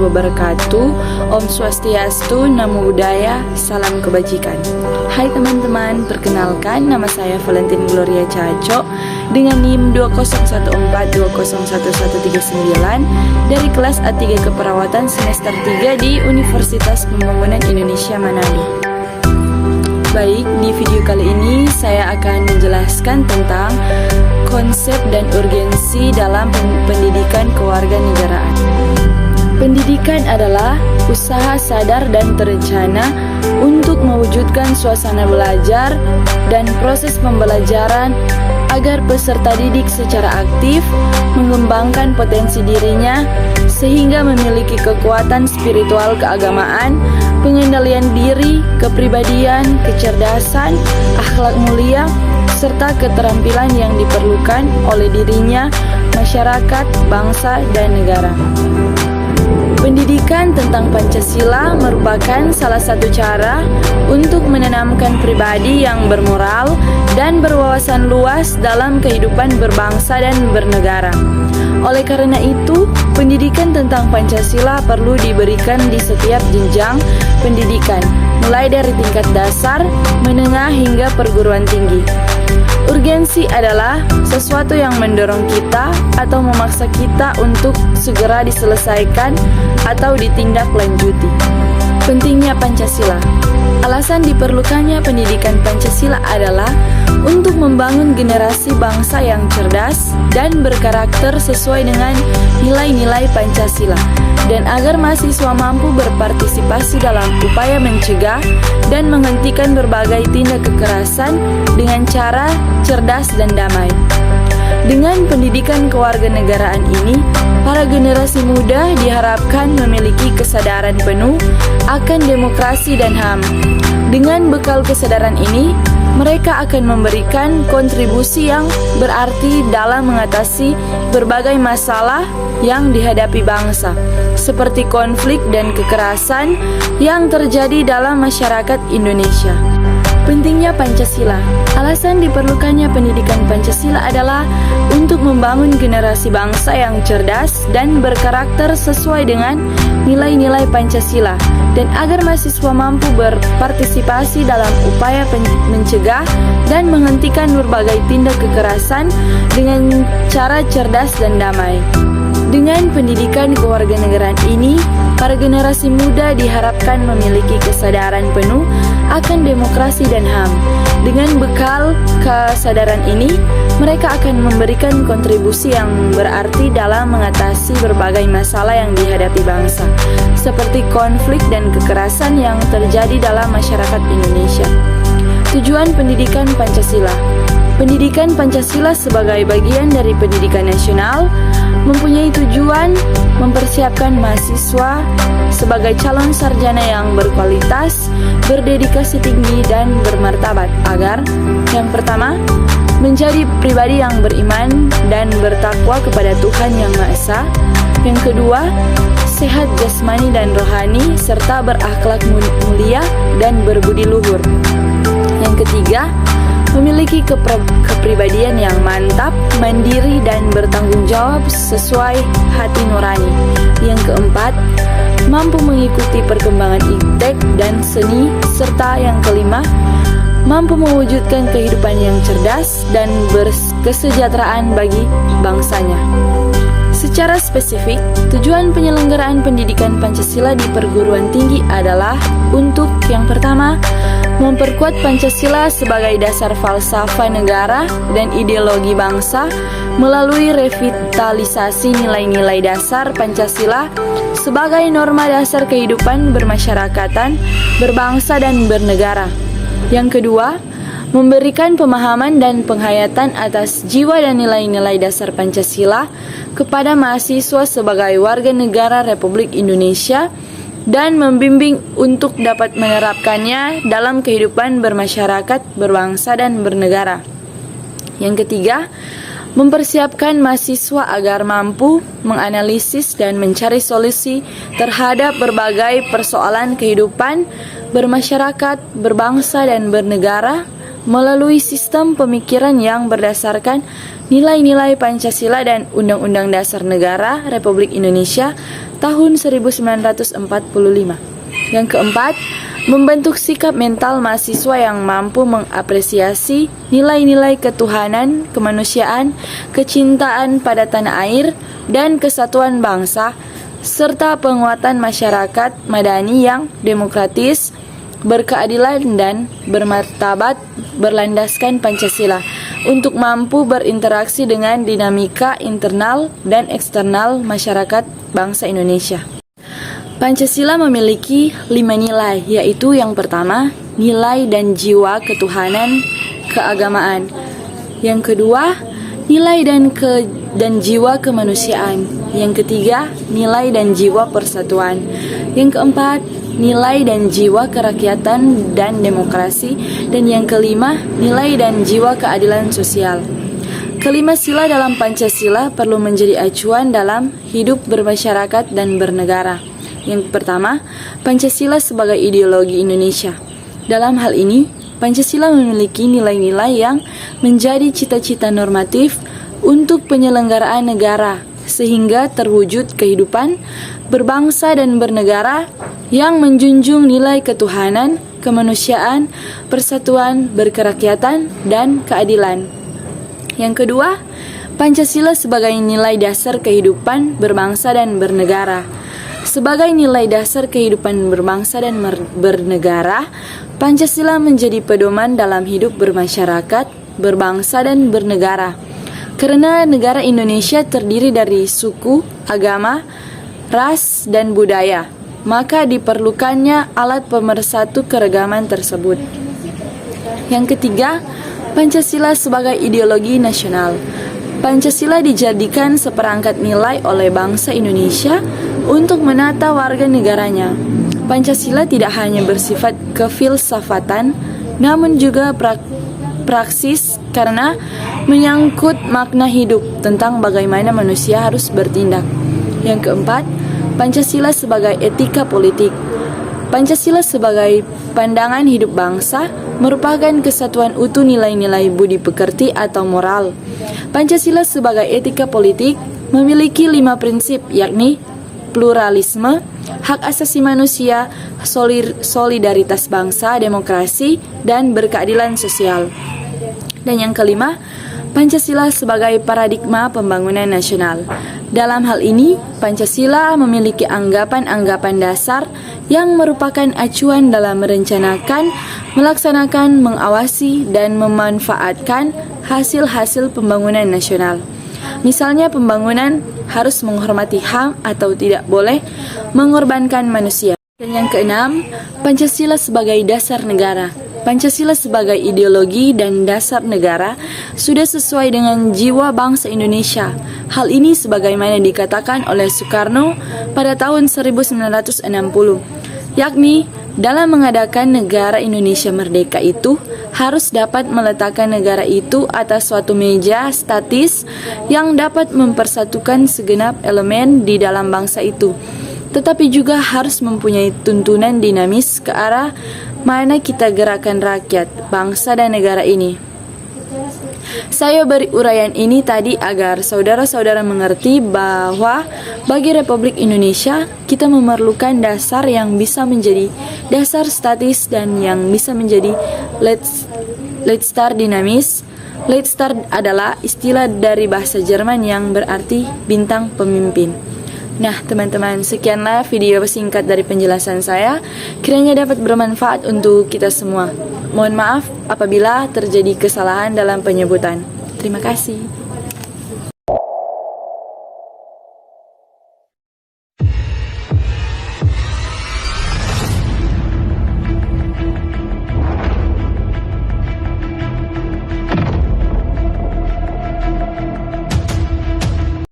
wabarakatuh. Om Swastiastu, Namo Buddhaya, Salam Kebajikan. Hai teman-teman, perkenalkan nama saya Valentin Gloria Caco dengan NIM 2014201139 dari kelas A3 Keperawatan semester 3 di Universitas Pembangunan Indonesia Manado. Baik, di video kali ini saya akan menjelaskan tentang konsep dan urgensi dalam pendidikan kewarganegaraan. Pendidikan adalah usaha sadar dan terencana untuk mewujudkan suasana belajar dan proses pembelajaran agar peserta didik secara aktif mengembangkan potensi dirinya sehingga memiliki kekuatan spiritual keagamaan, pengendalian diri, kepribadian, kecerdasan, akhlak mulia, serta keterampilan yang diperlukan oleh dirinya, masyarakat, bangsa, dan negara. Pendidikan tentang Pancasila merupakan salah satu cara untuk menanamkan pribadi yang bermoral dan berwawasan luas dalam kehidupan berbangsa dan bernegara. Oleh karena itu, pendidikan tentang Pancasila perlu diberikan di setiap jenjang pendidikan, mulai dari tingkat dasar, menengah, hingga perguruan tinggi. Urgensi adalah sesuatu yang mendorong kita atau memaksa kita untuk segera diselesaikan atau ditindaklanjuti. Pentingnya Pancasila. Alasan diperlukannya pendidikan Pancasila adalah untuk membangun generasi bangsa yang cerdas dan berkarakter sesuai dengan nilai-nilai Pancasila, dan agar mahasiswa mampu berpartisipasi dalam upaya mencegah dan menghentikan berbagai tindak kekerasan dengan cara cerdas dan damai. Dengan pendidikan kewarganegaraan ini, para generasi muda diharapkan memiliki kesadaran penuh akan demokrasi dan HAM. Dengan bekal kesadaran ini, mereka akan memberikan kontribusi yang berarti dalam mengatasi berbagai masalah yang dihadapi bangsa, seperti konflik dan kekerasan yang terjadi dalam masyarakat Indonesia. Pentingnya Pancasila. Alasan diperlukannya pendidikan Pancasila adalah untuk membangun generasi bangsa yang cerdas dan berkarakter sesuai dengan nilai-nilai Pancasila, dan agar mahasiswa mampu berpartisipasi dalam upaya mencegah dan menghentikan berbagai tindak kekerasan dengan cara cerdas dan damai. Dengan pendidikan kewarganegaraan ini, para generasi muda diharapkan memiliki kesadaran penuh akan demokrasi dan HAM. Dengan bekal kesadaran ini, mereka akan memberikan kontribusi yang berarti dalam mengatasi berbagai masalah yang dihadapi bangsa, seperti konflik dan kekerasan yang terjadi dalam masyarakat Indonesia. Tujuan pendidikan Pancasila. Pendidikan Pancasila sebagai bagian dari pendidikan nasional mempunyai tujuan mempersiapkan mahasiswa sebagai calon sarjana yang berkualitas, berdedikasi tinggi, dan bermartabat agar yang pertama, menjadi pribadi yang beriman dan bertakwa kepada Tuhan Yang Maha Esa. Yang kedua, sehat jasmani dan rohani serta berakhlak mulia dan berbudi luhur. Yang ketiga, memiliki kepribadian yang mantap, mandiri, dan bertanggung jawab sesuai hati nurani. Yang keempat, mampu mengikuti perkembangan iptek dan seni. Serta yang kelima, mampu mewujudkan kehidupan yang cerdas dan berkesejahteraan bagi bangsanya. Secara spesifik, tujuan penyelenggaraan pendidikan Pancasila di perguruan tinggi adalah untuk yang pertama, memperkuat Pancasila sebagai dasar falsafah negara dan ideologi bangsa melalui revitalisasi nilai-nilai dasar Pancasila sebagai norma dasar kehidupan bermasyarakatan, berbangsa, dan bernegara. Yang kedua, memberikan pemahaman dan penghayatan atas jiwa dan nilai-nilai dasar Pancasila kepada mahasiswa sebagai warga negara Republik Indonesia dan membimbing untuk dapat menerapkannya dalam kehidupan bermasyarakat, berbangsa, dan bernegara. Yang ketiga, mempersiapkan mahasiswa agar mampu menganalisis dan mencari solusi terhadap berbagai persoalan kehidupan bermasyarakat, berbangsa, dan bernegara melalui sistem pemikiran yang berdasarkan nilai-nilai Pancasila dan Undang-Undang Dasar Negara Republik Indonesia tahun 1945. Yang keempat, membentuk sikap mental mahasiswa yang mampu mengapresiasi nilai-nilai ketuhanan, kemanusiaan, kecintaan pada tanah air, dan kesatuan bangsa, serta penguatan masyarakat madani yang demokratis, berkeadilan, dan bermartabat berlandaskan Pancasila untuk mampu berinteraksi dengan dinamika internal dan eksternal masyarakat bangsa Indonesia. Pancasila memiliki 5 nilai, yaitu yang pertama, nilai dan jiwa ketuhanan keagamaan. Yang kedua, nilai dan jiwa kemanusiaan. Yang ketiga, nilai dan jiwa persatuan. Yang keempat, nilai dan jiwa kerakyatan dan demokrasi. Dan yang kelima, nilai dan jiwa keadilan sosial. Kelima sila dalam Pancasila perlu menjadi acuan dalam hidup bermasyarakat dan bernegara. Yang pertama, Pancasila sebagai ideologi Indonesia. Dalam hal ini, Pancasila memiliki nilai-nilai yang menjadi cita-cita normatif untuk penyelenggaraan negara, sehingga terwujud kehidupan berbangsa dan bernegara yang menjunjung nilai ketuhanan, kemanusiaan, persatuan, berkerakyatan, dan keadilan. Yang kedua, Pancasila sebagai nilai dasar kehidupan berbangsa dan bernegara. Sebagai nilai dasar kehidupan berbangsa dan bernegara, Pancasila menjadi pedoman dalam hidup bermasyarakat, berbangsa, dan bernegara. Karena negara Indonesia terdiri dari suku, agama, ras, dan budaya, maka diperlukannya alat pemersatu keragaman tersebut. Yang ketiga, Pancasila sebagai ideologi nasional. Pancasila dijadikan seperangkat nilai oleh bangsa Indonesia untuk menata warga negaranya. Pancasila tidak hanya bersifat kefilsafatan, namun juga praksis karena menyangkut makna hidup tentang bagaimana manusia harus bertindak. Yang keempat, Pancasila sebagai etika politik. Pancasila sebagai pandangan hidup bangsa merupakan kesatuan utuh nilai-nilai budi pekerti atau moral. Pancasila sebagai etika politik memiliki 5 prinsip, yakni pluralisme, hak asasi manusia, solidaritas bangsa, demokrasi, dan berkeadilan sosial. Dan yang kelima, Pancasila sebagai paradigma pembangunan nasional. Dalam hal ini, Pancasila memiliki anggapan-anggapan dasar yang merupakan acuan dalam merencanakan, melaksanakan, mengawasi, dan memanfaatkan hasil-hasil pembangunan nasional. Misalnya, pembangunan harus menghormati HAM atau tidak boleh mengorbankan manusia. Dan yang keenam, Pancasila sebagai dasar negara. Pancasila sebagai ideologi dan dasar negara sudah sesuai dengan jiwa bangsa Indonesia. Hal ini sebagaimana dikatakan oleh Soekarno pada tahun 1960, yakni dalam mengadakan negara Indonesia merdeka itu harus dapat meletakkan negara itu atas suatu meja statis yang dapat mempersatukan segenap elemen di dalam bangsa itu, tetapi juga harus mempunyai tuntunan dinamis ke arah mana kita gerakan rakyat, bangsa, dan negara ini. Saya beri uraian ini tadi agar saudara-saudara mengerti bahwa bagi Republik Indonesia, kita memerlukan dasar yang bisa menjadi dasar statis dan yang bisa menjadi lead star dinamis. Lead star adalah istilah dari bahasa Jerman yang berarti bintang pemimpin. Nah, teman-teman, sekianlah video singkat dari penjelasan saya. Kiranya dapat bermanfaat untuk kita semua. Mohon maaf apabila terjadi kesalahan dalam penyebutan. Terima kasih.